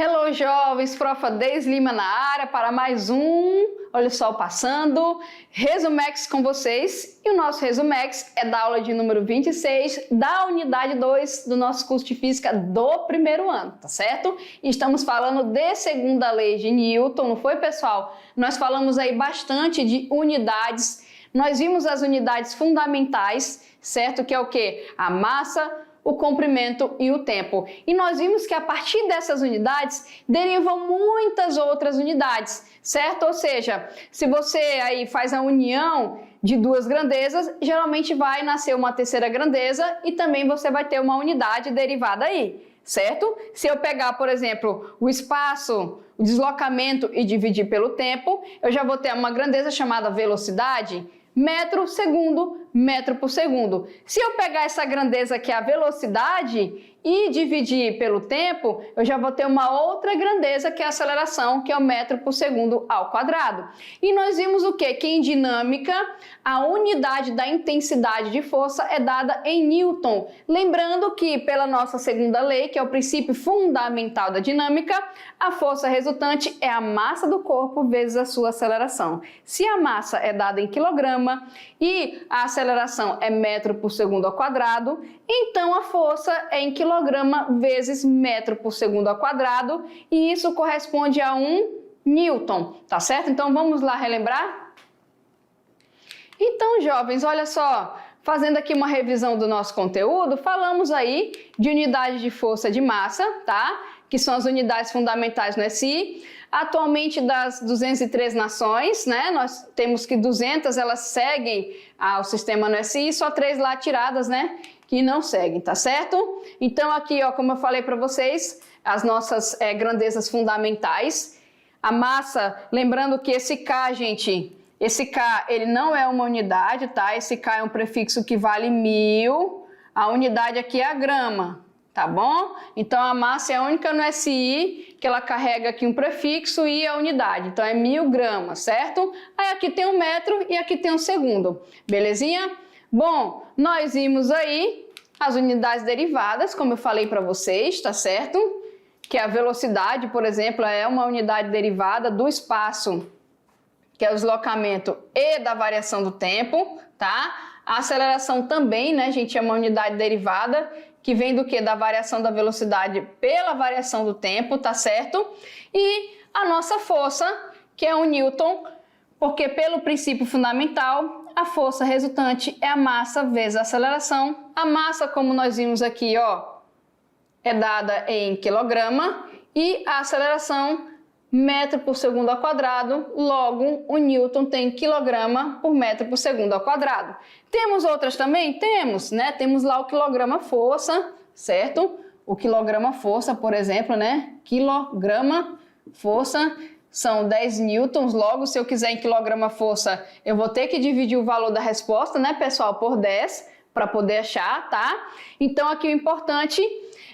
Hello, jovens! Prof. Deis Lima na área para mais olha o sol passando, Resumex com vocês. E o nosso Resumex é da aula de número 26 da unidade 2 do nosso curso de Física do primeiro ano, tá certo? E estamos falando de segunda lei de Newton, não foi, pessoal? Nós falamos aí bastante de unidades, nós vimos as unidades fundamentais, certo? Que é o quê? A massa, o comprimento e o tempo. E nós vimos que a partir dessas unidades derivam muitas outras unidades, certo? Ou seja, se você aí faz a união de duas grandezas, geralmente vai nascer uma terceira grandeza e também você vai ter uma unidade derivada aí, certo? Se eu pegar, por exemplo, o espaço, o deslocamento e dividir pelo tempo, eu já vou ter uma grandeza chamada velocidade, metro por segundo. Se eu pegar essa grandeza que é a velocidade e dividir pelo tempo, eu já vou ter uma outra grandeza que é a aceleração, que é o metro por segundo ao quadrado. E nós vimos o quê? Que em dinâmica, a unidade da intensidade de força é dada em Newton. Lembrando que pela nossa segunda lei, que é o princípio fundamental da dinâmica, a força resultante é a massa do corpo vezes a sua aceleração. Se a massa é dada em quilograma e a aceleração é metro por segundo ao quadrado, então a força é em quilograma vezes metro por segundo ao quadrado, e isso corresponde a 1 Newton, tá certo? Então vamos lá relembrar? Então, jovens, olha só, fazendo aqui uma revisão do nosso conteúdo, falamos aí de unidade de força de massa, tá? Que são as unidades fundamentais no SI. Atualmente, das 203 nações, né, nós temos que 200 elas seguem ao sistema no SI, só 3 lá tiradas, né, que não seguem, tá certo? Então aqui, ó, como eu falei para vocês, as nossas grandezas fundamentais. A massa, lembrando que esse K, gente, esse K, ele não é uma unidade, tá? Esse K é um prefixo que vale 1000, a unidade aqui é a grama, tá bom? Então a massa é a única no SI que ela carrega aqui um prefixo e a unidade, então é 1000 gramas, certo? Aí aqui tem um metro e aqui tem um segundo, belezinha? Bom, nós vimos aí as unidades derivadas, como eu falei para vocês, tá certo? Que a velocidade, por exemplo, é uma unidade derivada do espaço, que é o deslocamento e da variação do tempo, tá? A aceleração também, né, gente, é uma unidade derivada, que vem do que? Da variação da velocidade pela variação do tempo, tá certo? E a nossa força, que é 1 Newton, porque pelo princípio fundamental, a força resultante é a massa vezes a aceleração. A massa, como nós vimos aqui, ó, é dada em quilograma e a aceleração metro por segundo ao quadrado, logo o Newton tem quilograma por metro por segundo ao quadrado. Temos outras também? Temos, né? Temos lá o quilograma força, certo? O quilograma força, por exemplo, né? Quilograma força são 10 newtons, logo se eu quiser em quilograma força, eu vou ter que dividir o valor da resposta, né, pessoal, por 10 para poder achar, tá? Então aqui o importante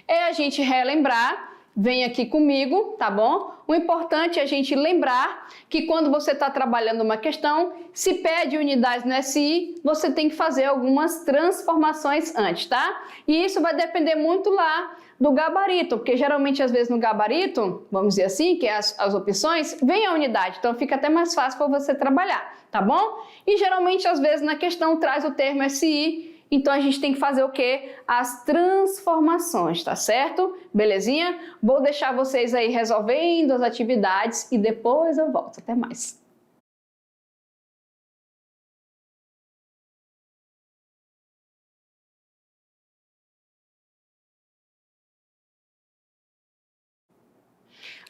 é a gente relembrar. Vem aqui comigo, tá bom? O importante é a gente lembrar que quando você está trabalhando uma questão, se pede unidades no SI, você tem que fazer algumas transformações antes, tá? E isso vai depender muito lá do gabarito, porque geralmente, às vezes, no gabarito, vamos dizer assim, que é as opções, vem a unidade, então fica até mais fácil para você trabalhar, tá bom? E geralmente, às vezes, na questão traz o termo SI, então a gente tem que fazer o quê? As transformações, tá certo? Belezinha? Vou deixar vocês aí resolvendo as atividades e depois eu volto. Até mais.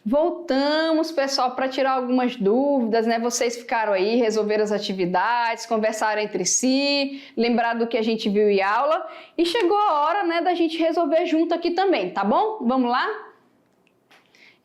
Voltamos, pessoal, para tirar algumas dúvidas, né? Vocês ficaram aí, resolveram as atividades, conversaram entre si, lembraram do que a gente viu em aula e chegou a hora, né, da gente resolver junto aqui também, tá bom? Vamos lá?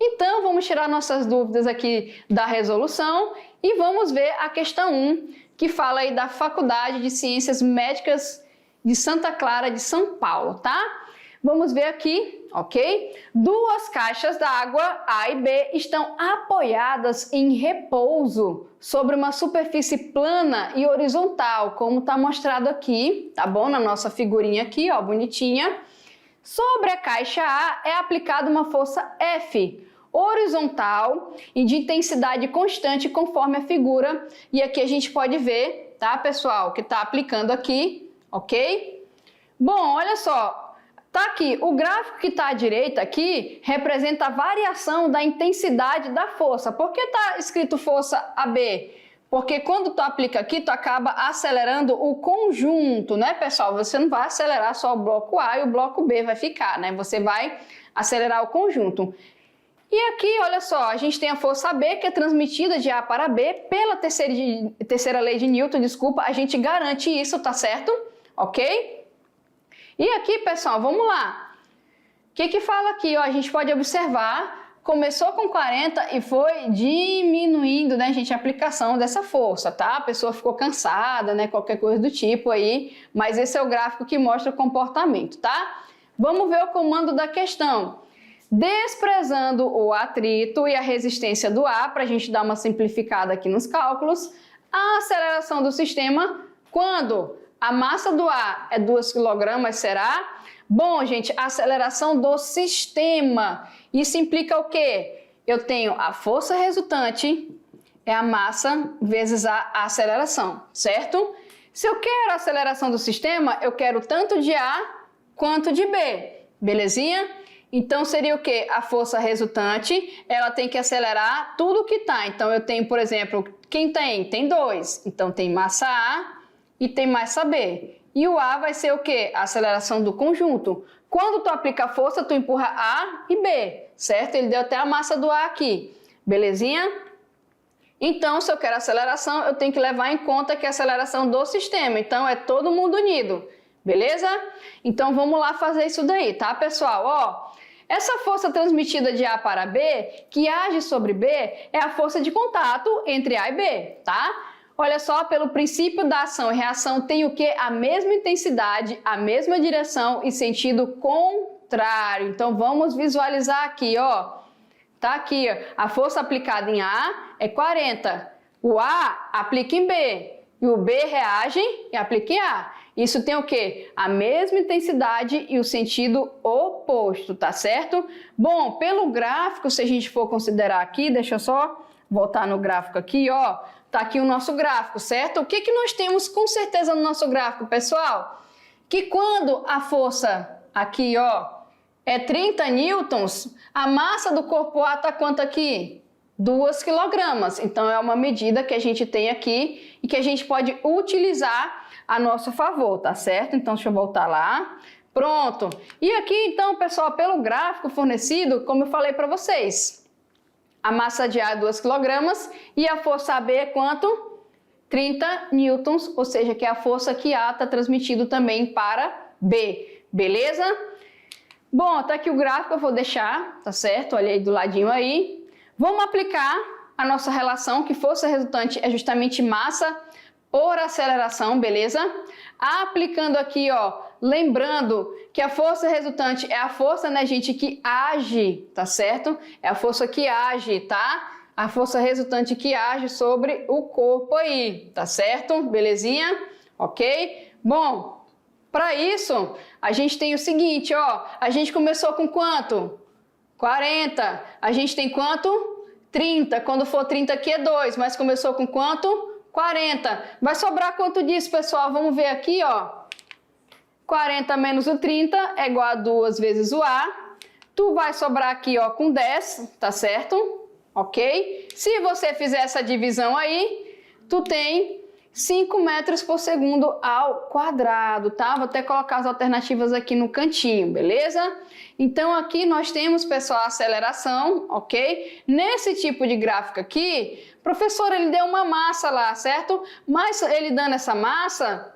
Então, vamos tirar nossas dúvidas aqui da resolução e vamos ver a questão 1, que fala aí da Faculdade de Ciências Médicas de Santa Clara de São Paulo, tá? Vamos ver aqui, ok? Duas caixas d'água, A e B, estão apoiadas em repouso sobre uma superfície plana e horizontal, como está mostrado aqui, tá bom? Na nossa figurinha aqui, ó, bonitinha. Sobre a caixa A é aplicada uma força F, horizontal e de intensidade constante conforme a figura. E aqui a gente pode ver, tá, pessoal, que está aplicando aqui, ok? Bom, olha só, tá aqui, o gráfico que está à direita aqui representa a variação da intensidade da força. Por que está escrito força AB? Porque quando tu aplica aqui, tu acaba acelerando o conjunto, né, pessoal? Você não vai acelerar só o bloco A e o bloco B vai ficar, né? Você vai acelerar o conjunto. E aqui, olha só, a gente tem a força B, que é transmitida de A para B pela terceira lei de Newton, desculpa, a gente garante isso, tá certo? Ok? E aqui, pessoal, vamos lá. O que que fala aqui? Ó, a gente pode observar... Começou com 40 e foi diminuindo, né, gente, a aplicação dessa força, tá? A pessoa ficou cansada, né, qualquer coisa do tipo aí, mas esse é o gráfico que mostra o comportamento, tá? Vamos ver o comando da questão. Desprezando o atrito e a resistência do ar, para a gente dar uma simplificada aqui nos cálculos, a aceleração do sistema, quando a massa do ar é 2 kg, será? Bom, gente, a aceleração do sistema, isso implica o quê? Eu tenho a força resultante, é a massa vezes a aceleração, certo? Se eu quero a aceleração do sistema, eu quero tanto de A quanto de B, belezinha? Então seria o quê? A força resultante, ela tem que acelerar tudo que tá. Então eu tenho, por exemplo, quem tem? Tem 2, então tem massa A e tem massa B. E o A vai ser o quê? A aceleração do conjunto. Quando tu aplica a força, tu empurra A e B, certo? Ele deu até a massa do A aqui, belezinha? Então, se eu quero aceleração, eu tenho que levar em conta que é a aceleração do sistema. Então, é todo mundo unido, beleza? Então, vamos lá fazer isso daí, tá, pessoal? Ó, essa força transmitida de A para B, que age sobre B, é a força de contato entre A e B, tá? Olha só, pelo princípio da ação e reação tem o que? A mesma intensidade, a mesma direção e sentido contrário. Então, vamos visualizar aqui, ó. Tá aqui, ó. A força aplicada em A é 40. O A aplica em B e o B reage e aplica em A. Isso tem o que? A mesma intensidade e o sentido oposto, tá certo? Bom, pelo gráfico, se a gente for considerar aqui, deixa eu só voltar no gráfico aqui, ó. Tá aqui o nosso gráfico, certo? O que que nós temos com certeza no nosso gráfico, pessoal? Que quando a força aqui, ó, é 30 newtons, a massa do corpo A tá quanto aqui? 2 kg. Então é uma medida que a gente tem aqui e que a gente pode utilizar a nosso favor, tá certo? Então deixa eu voltar lá. Pronto. E aqui então, pessoal, pelo gráfico fornecido, como eu falei para vocês, a massa de A é 2 kg e a força AB é quanto? 30 newtons, ou seja, que é a força que A está transmitido também para B, beleza? Bom, tá aqui o gráfico, eu vou deixar, tá certo? Olha aí do ladinho aí. Vamos aplicar a nossa relação, que força resultante é justamente massa por aceleração, beleza? Aplicando aqui, ó, lembrando que a força resultante é a força, né, gente, que age, tá certo? É a força que age, tá? A força resultante que age sobre o corpo aí, tá certo? Belezinha? Ok? Bom, para isso, a gente tem o seguinte, ó, a gente começou com quanto? 40. A gente tem quanto? 30. Quando for 30 aqui é 2, mas começou com quanto? 40. Vai sobrar quanto disso, pessoal? Vamos ver aqui, ó. 40 menos o 30 é igual a 2 vezes o A. Tu vai sobrar aqui, ó, com 10, tá certo? Ok? Se você fizer essa divisão aí, tu tem 5 metros por segundo ao quadrado, tá? Vou até colocar as alternativas aqui no cantinho, beleza? Então, aqui nós temos, pessoal, a aceleração, ok? Nesse tipo de gráfico aqui, o professor, ele deu uma massa lá, certo? Mas ele dando essa massa,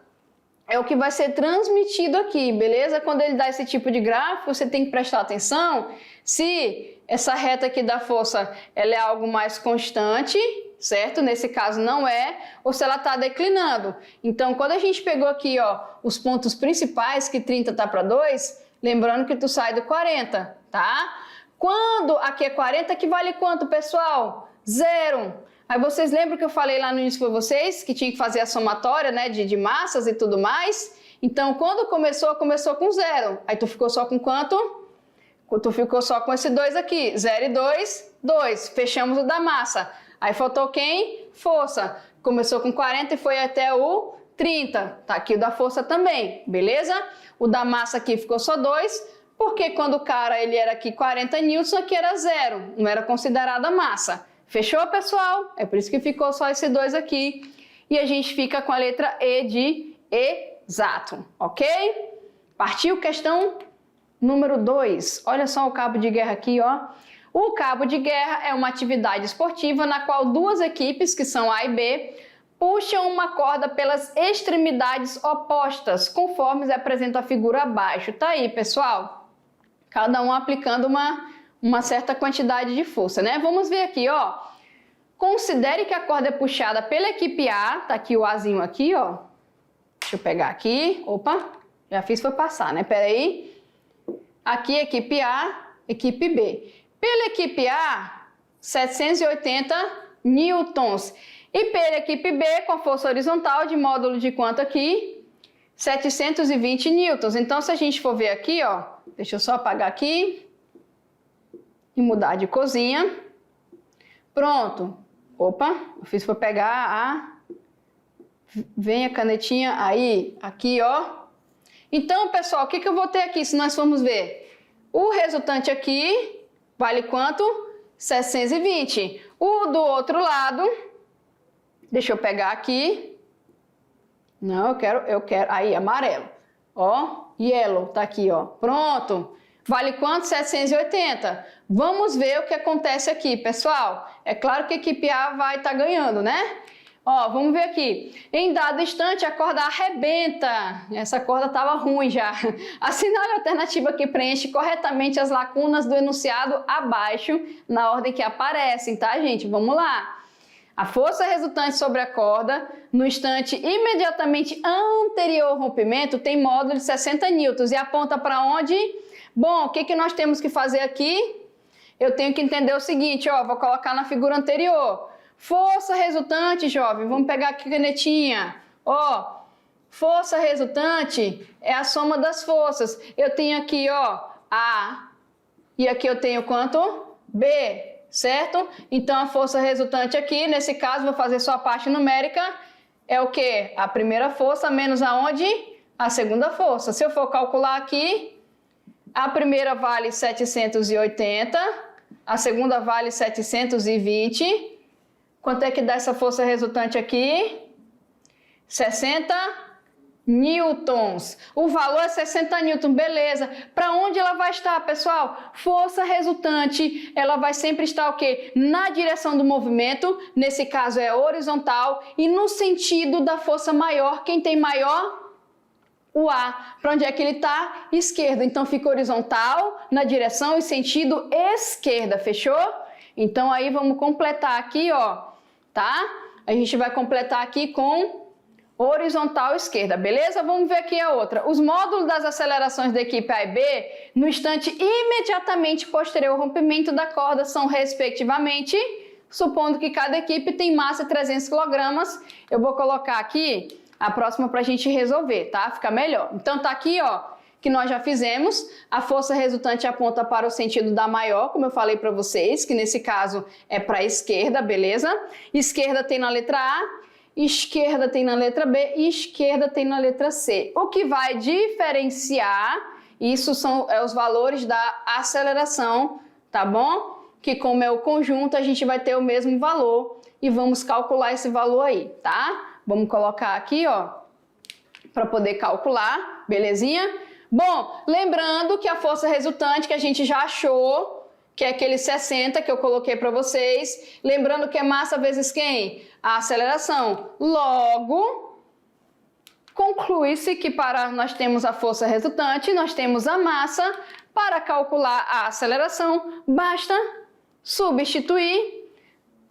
é o que vai ser transmitido aqui, beleza? Quando ele dá esse tipo de gráfico, você tem que prestar atenção se essa reta aqui da força, ela é algo mais constante, certo? Nesse caso não é, ou se ela está declinando. Então, quando a gente pegou aqui, ó, os pontos principais, que 30 tá para 2, lembrando que tu sai do 40, tá? Quando aqui é 40, que vale quanto, pessoal? 0. Aí vocês lembram que eu falei lá no início para vocês que tinha que fazer a somatória, né, de massas e tudo mais? Então, quando começou com 0. Aí tu ficou só com quanto? Tu ficou só com esse 2 aqui. 0 e 2, 2. Fechamos o da massa. Aí faltou quem? Força. Começou com 40 e foi até o 30. Tá aqui o da força também, beleza? O da massa aqui ficou só 2, porque quando o cara ele era aqui 40 newtons, aqui era 0. Não era considerada massa. Fechou, pessoal? É por isso que ficou só esse 2 aqui. E a gente fica com a letra E de exato, ok? Partiu questão número 2. Olha só o cabo de guerra aqui, ó. O cabo de guerra é uma atividade esportiva na qual duas equipes, que são A e B, puxam uma corda pelas extremidades opostas, conforme apresenta a figura abaixo. Tá aí, pessoal? Cada um aplicando uma certa quantidade de força, né? Vamos ver aqui, ó. Considere que a corda é puxada pela equipe A, tá aqui o Azinho aqui, ó. Deixa eu pegar aqui. Opa, já fiz foi passar, né? Pera aí. Aqui equipe A, equipe B. Pela equipe A, 780 newtons. E pela equipe B, com a força horizontal de módulo de quanto aqui? 720 newtons. Então, se a gente for ver aqui, ó, deixa eu só apagar aqui e mudar de cozinha. Pronto. Opa, eu fiz foi pegar a... Vem a canetinha aí, aqui, ó. Então, pessoal, o que eu vou ter aqui, se nós formos ver? O resultante aqui vale quanto? 720. O do outro lado, deixa eu pegar aqui. Não, eu quero, aí, amarelo. Ó, yellow, tá aqui, ó. Pronto. Vale quanto? 780. Vamos ver o que acontece aqui, pessoal. É claro que a equipe A vai estar ganhando, né? Ó, vamos ver aqui. Em dado instante, a corda arrebenta. Essa corda estava ruim já. Assinale a alternativa que preenche corretamente as lacunas do enunciado abaixo, na ordem que aparecem, tá, gente? Vamos lá. A força resultante sobre a corda, no instante imediatamente anterior ao rompimento, tem módulo de 60 newtons. E aponta para onde? Bom, o que nós temos que fazer aqui? Eu tenho que entender o seguinte, ó, vou colocar na figura anterior. Força resultante, jovem, vamos pegar aqui a canetinha. Ó, força resultante é a soma das forças. Eu tenho aqui, ó, A, e aqui eu tenho quanto? B, certo? Então, a força resultante aqui, nesse caso, vou fazer só a parte numérica, é o quê? A primeira força menos aonde? A segunda força. Se eu for calcular aqui, a primeira vale 780, a segunda vale 720. Quanto é que dá essa força resultante aqui? 60 newtons. O valor é 60 newtons, beleza. Para onde ela vai estar, pessoal? Força resultante, ela vai sempre estar o quê? Na direção do movimento, nesse caso é horizontal, e no sentido da força maior. Quem tem maior? O A. Para onde é que ele está? Esquerdo. Então fica horizontal, na direção e sentido esquerda, fechou? Então aí vamos completar aqui, ó, tá? A gente vai completar aqui com horizontal esquerda, beleza? Vamos ver aqui a outra. Os módulos das acelerações da equipe A e B, no instante imediatamente posterior ao rompimento da corda, são respectivamente, supondo que cada equipe tem massa de 300 kg, eu vou colocar aqui a próxima para a gente resolver, tá? Fica melhor. Então tá aqui, ó, que nós já fizemos, a força resultante aponta para o sentido da maior, como eu falei para vocês, que nesse caso é para a esquerda, beleza? Esquerda tem na letra A, esquerda tem na letra B e esquerda tem na letra C. O que vai diferenciar, isso são os valores da aceleração, tá bom? Que como é o conjunto, a gente vai ter o mesmo valor e vamos calcular esse valor aí, tá? Vamos colocar aqui, ó, para poder calcular, belezinha? Bom, lembrando que a força resultante que a gente já achou, que é aquele 60 que eu coloquei para vocês, lembrando que é massa vezes quem? A aceleração. Logo, conclui-se que para nós temos a força resultante, nós temos a massa. Para calcular a aceleração, basta substituir.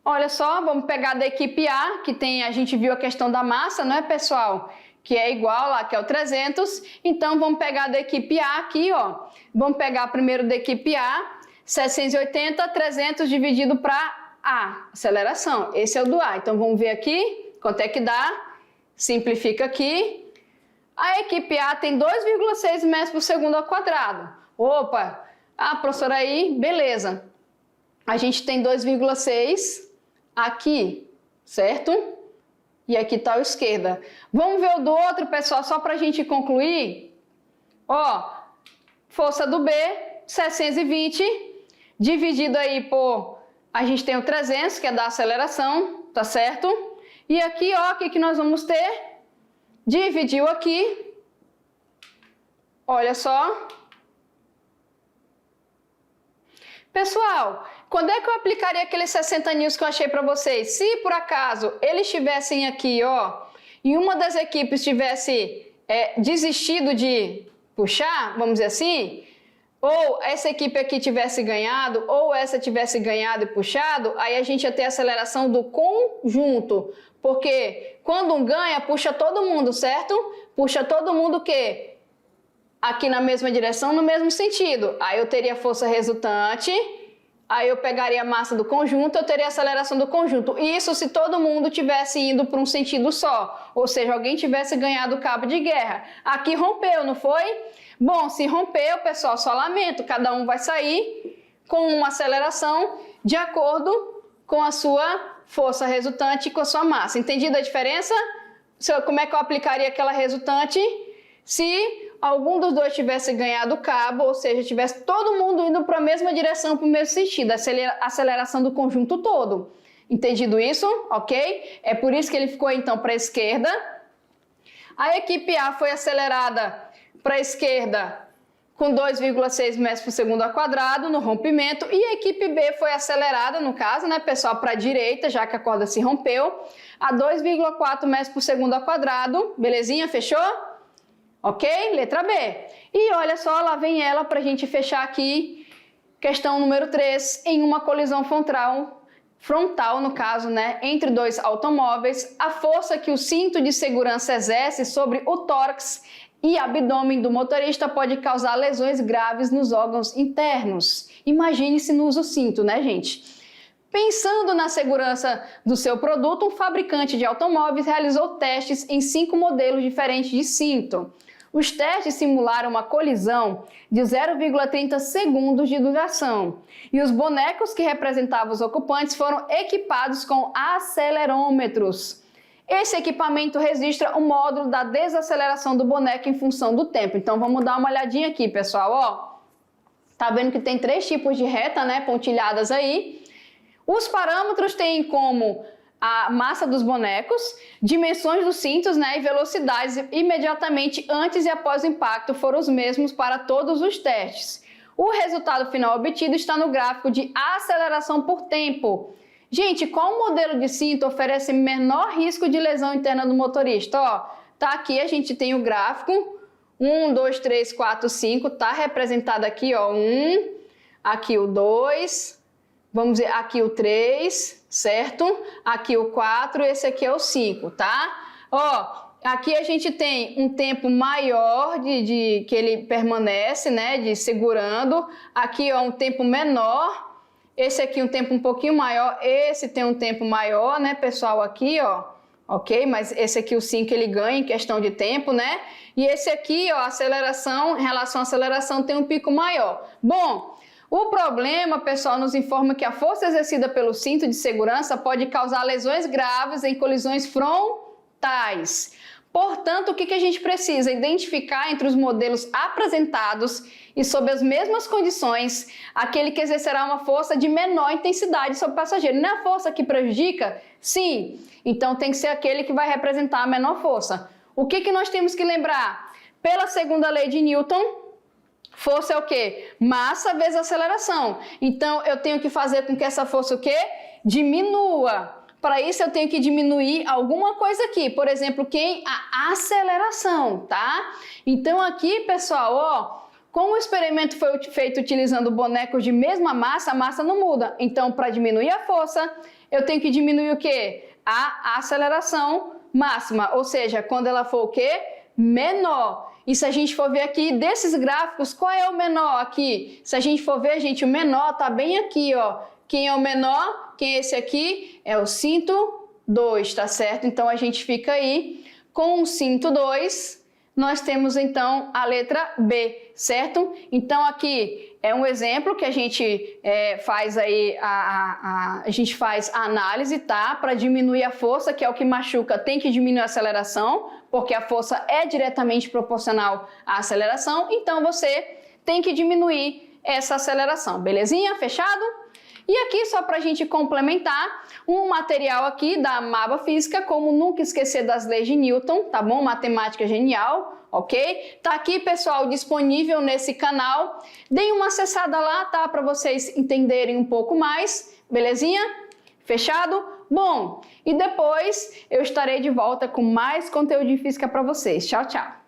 Olha só, vamos pegar da equipe A, que tem, a gente viu a questão da massa, não é, pessoal? Que é igual lá, que é o 300. Então, vamos pegar da equipe A aqui, ó. Vamos pegar primeiro da equipe A, 780, 300 dividido para A, aceleração. Esse é o do A. Então, vamos ver aqui quanto é que dá. Simplifica aqui. A equipe A tem 2,6 metros por segundo ao quadrado. Opa, Ah, professora, aí, beleza. A gente tem 2,6 aqui, certo? E aqui está a esquerda. Vamos ver o do outro, pessoal, só para a gente concluir. Ó, força do B, 720, dividido aí por... A gente tem o 300, que é da aceleração, tá certo? E aqui, ó, o que nós vamos ter? Dividiu aqui. Olha só. Pessoal, quando é que eu aplicaria aqueles 60 newtons que eu achei para vocês? Se por acaso eles estivessem aqui, ó, e uma das equipes tivesse desistido de puxar, vamos dizer assim, ou essa equipe aqui tivesse ganhado, ou essa tivesse ganhado e puxado, aí a gente ia ter a aceleração do conjunto, porque quando um ganha, puxa todo mundo, certo? Puxa todo mundo o quê? Aqui na mesma direção, no mesmo sentido. Aí eu teria força resultante, aí eu pegaria a massa do conjunto, eu teria a aceleração do conjunto. Isso se todo mundo tivesse indo para um sentido só, ou seja, alguém tivesse ganhado o cabo de guerra. Aqui rompeu, não foi? Bom, se rompeu, pessoal, só lamento, cada um vai sair com uma aceleração de acordo com a sua força resultante e com a sua massa. Entendido a diferença? Como é que eu aplicaria aquela resultante? Se algum dos dois tivesse ganhado o cabo, ou seja, tivesse todo mundo indo para a mesma direção, para o mesmo sentido, a aceleração do conjunto todo. Entendido isso? Ok? É por isso que ele ficou então para a esquerda. A equipe A foi acelerada para a esquerda com 2,6 metros por segundo ao quadrado no rompimento, e a equipe B foi acelerada, no caso, né, pessoal, para a direita, já que a corda se rompeu, a 2,4 metros por segundo ao quadrado. Belezinha? Fechou? Ok? Letra B. E olha só, lá vem ela para a gente fechar aqui, questão número 3, em uma colisão frontal, no caso, né, entre dois automóveis, a força que o cinto de segurança exerce sobre o tórax e abdômen do motorista pode causar lesões graves nos órgãos internos. Imagine se não usa o cinto, né, gente? Pensando na segurança do seu produto, um fabricante de automóveis realizou testes em 5 modelos diferentes de cinto. Os testes simularam uma colisão de 0,30 segundos de duração e os bonecos que representavam os ocupantes foram equipados com acelerômetros. Esse equipamento registra o módulo da desaceleração do boneco em função do tempo. Então vamos dar uma olhadinha aqui, pessoal. Ó, tá vendo que tem 3 tipos de reta, né, pontilhadas aí. Os parâmetros têm como a massa dos bonecos, dimensões dos cintos, né, e velocidades imediatamente antes e após o impacto foram os mesmos para todos os testes. O resultado final obtido está no gráfico de aceleração por tempo. Gente, qual modelo de cinto oferece menor risco de lesão interna do motorista? Ó, tá aqui, a gente tem o gráfico, 1, 2, 3, 4, 5, tá representado aqui, ó, 1, aqui o 2, vamos dizer, aqui o 3, certo? Aqui o 4, esse aqui é o 5, tá? Ó, aqui a gente tem um tempo maior que ele permanece, né, de segurando. Aqui, ó, um tempo menor. Esse aqui um tempo um pouquinho maior. Esse tem um tempo maior, né, pessoal, aqui, ó. Ok? Mas esse aqui, o 5, ele ganha em questão de tempo, né? E esse aqui, ó, aceleração, em relação à aceleração, tem um pico maior. Bom, o problema, pessoal, nos informa que a força exercida pelo cinto de segurança pode causar lesões graves em colisões frontais. Portanto, o que a gente precisa? Identificar entre os modelos apresentados e sob as mesmas condições, aquele que exercerá uma força de menor intensidade sobre o passageiro. Não é a força que prejudica? Sim. Então, tem que ser aquele que vai representar a menor força. O que nós temos que lembrar? Pela segunda lei de Newton, força é o quê? Massa vezes aceleração. Então, eu tenho que fazer com que essa força o quê? Diminua. Para isso, eu tenho que diminuir alguma coisa aqui. Por exemplo, a aceleração, tá? Então, aqui, pessoal, ó, como o experimento foi feito utilizando bonecos de mesma massa, a massa não muda. Então, para diminuir a força, eu tenho que diminuir o quê? A aceleração máxima. Ou seja, quando ela for o quê? Menor. E se a gente for ver aqui, desses gráficos, qual é o menor aqui? Se a gente for ver, gente, o menor tá bem aqui, ó. Quem é o menor? Quem é esse aqui? É o cinto 2, tá certo? Então, a gente fica aí com o cinto 2 nós temos então a letra B, certo? Então aqui é um exemplo que a gente faz aí, a gente faz a análise, tá? Para diminuir a força, que é o que machuca, tem que diminuir a aceleração, porque a força é diretamente proporcional à aceleração, então você tem que diminuir essa aceleração, belezinha? Fechado? E aqui, só para a gente complementar, um material aqui da Maba Física, como nunca esquecer das leis de Newton, tá bom? Matemática genial, ok? Tá aqui, pessoal, disponível nesse canal. Deem uma acessada lá, tá? Para vocês entenderem um pouco mais, belezinha? Fechado? Bom, e depois eu estarei de volta com mais conteúdo de física para vocês. Tchau, tchau!